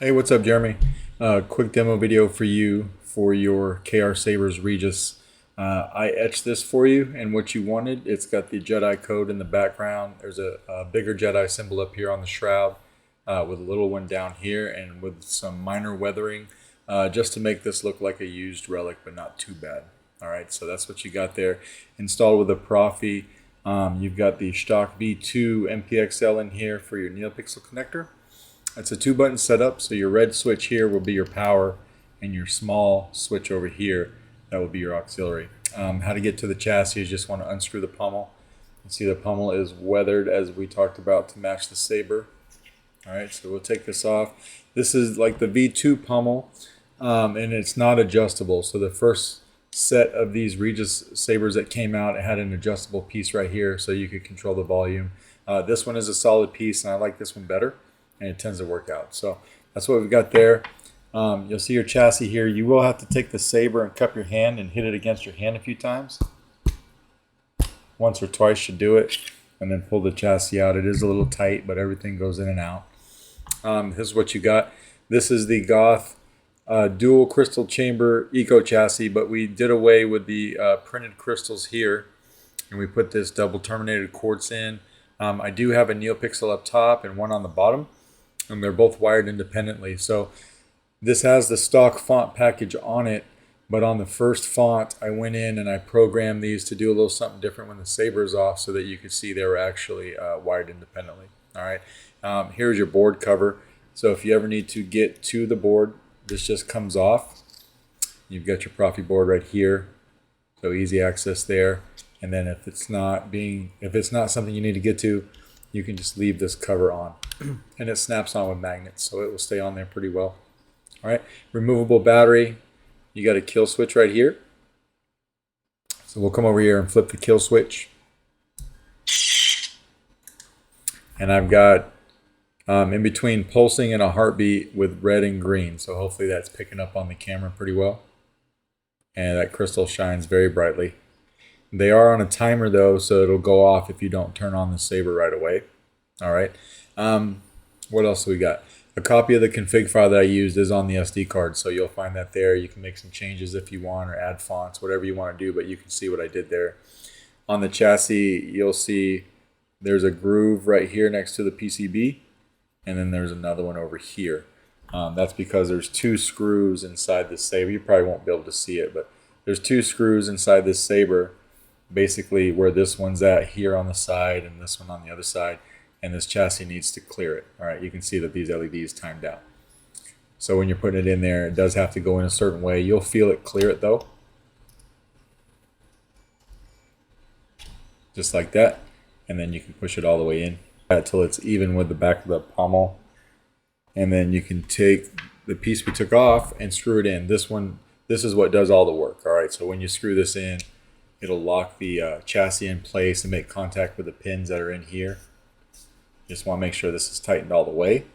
Hey, what's up, Jeremy? Quick demo video for you for your KR Sabers Regiis. I etched this for you and what you wanted. It's got the Jedi code in the background. There's a bigger Jedi symbol up here on the shroud with a little one down here and with some minor weathering just to make this look like a used relic but not too bad. Alright, so that's what you got there. Installed with a Proffie. You've got the stock V2 MPXL in here for your NeoPixel connector. It's a 2-button setup, so your red switch here will be your power, and your small switch over here, that will be your auxiliary. How to get to the chassis is just want to unscrew the pommel. You see the pommel is weathered as we talked about to match the Saber. Alright, so we'll take this off. This is like the V2 pommel, and it's not adjustable. So the first set of these Regiis Sabers that came out, it had an adjustable piece right here so you could control the volume. This one is a solid piece, and I like this one better. And it tends to work out. So that's what we've got there. You'll see your chassis here. You will have to take the Saber and cup your hand and hit it against your hand a few times. Once or twice should do it. And then pull the chassis out. It is a little tight, but everything goes in and out. This is what you got. This is the Goth dual crystal chamber eco chassis, but we did away with the printed crystals here. And we put this double terminated quartz in. I do have a NeoPixel up top and one on the bottom. And they're both wired independently. So this has the stock font package on it, but on the first font I went in and I programmed these to do a little something different when the Saber is off so that you could see they were actually wired independently. Alright, here's your board cover. So if you ever need to get to the board, this just comes off. You've got your Proffie board right here, so easy access there. And then if it's not something you need to get to, you can just leave this cover on. And it snaps on with magnets, so it will stay on there pretty well. All right, removable battery. You got a kill switch right here. So we'll come over here and flip the kill switch. And I've got in between pulsing and a heartbeat with red and green. So hopefully that's picking up on the camera pretty well. And that crystal shines very brightly. They are on a timer though, so it'll go off if you don't turn on the Saber right away. All right. What else do we got? A copy of the config file that I used is on the SD card, so you'll find that there. You can make some changes if you want or add fonts, whatever you want to do, but you can see what I did there. On the chassis, you'll see there's a groove right here next to the PCB, and then there's another one over here. That's because there's 2 screws inside this Saber. You probably won't be able to see it, but there's 2 screws inside this Saber, basically where this one's at here on the side and this one on the other side, and this chassis needs to clear it. All right, you can see that these LEDs timed out. So when you're putting it in there, it does have to go in a certain way. You'll feel it clear it though. Just like that. And then you can push it all the way in until it's even with the back of the pommel. And then you can take the piece we took off and screw it in. This is what does all the work. All right, so when you screw this in, it'll lock the chassis in place and make contact with the pins that are in here. Just want to make sure this is tightened all the way.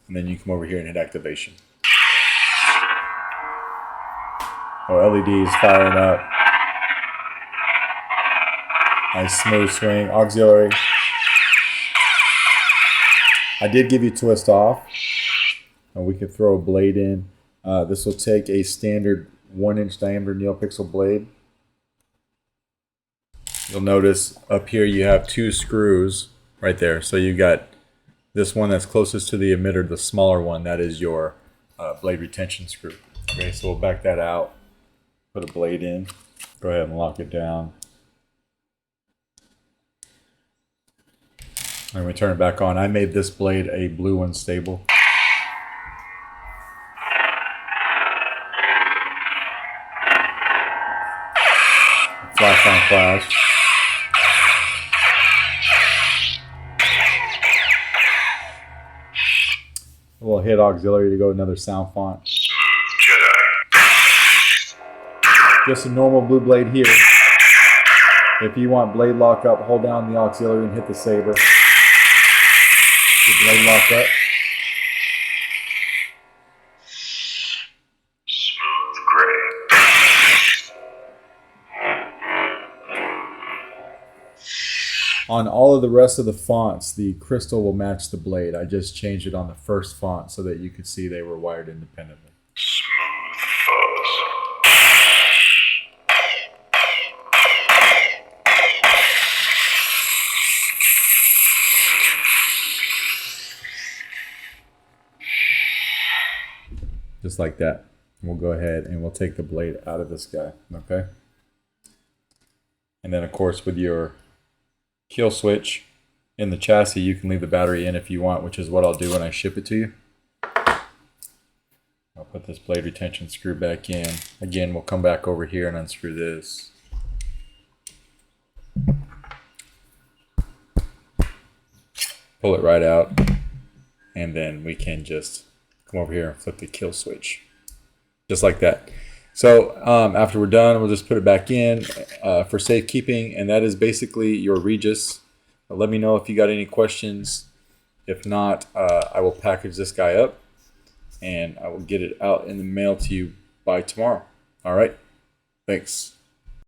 And then you come over here and hit activation. Oh, LED is firing up. Nice smooth swing. Auxiliary. I did give you twist off. And we could throw a blade in. This will take a standard 1-inch diameter NeoPixel blade. You'll notice up here you have 2 screws right there. So you got this one that's closest to the emitter, the smaller one, that is your blade retention screw. Okay, so we'll back that out, put a blade in, go ahead and lock it down. And we turn it back on. I made this blade a blue unstable. Flash on flash. We'll hit auxiliary to go another sound font. Just a normal blue blade here. If you want blade lock up, hold down the auxiliary and hit the Saber. The blade lock up. Smooth gray. On all of the rest of the fonts, the crystal will match the blade. I just changed it on the first font so that you could see they were wired independently. Smooth fuzz. Just like that. We'll go ahead and we'll take the blade out of this guy, okay? And then of course with your kill switch in the chassis, you can leave the battery in if you want, which is what I'll do when I ship it to you. I'll put this blade retention screw back in. Again, we'll come back over here and unscrew this. Pull it right out, and then we can just come over here and flip the kill switch. Just like that. So after we're done, we'll just put it back in for safekeeping, and that is basically your Regiis. Let me know if you got any questions. If not, I will package this guy up, and I will get it out in the mail to you by tomorrow. All right? Thanks.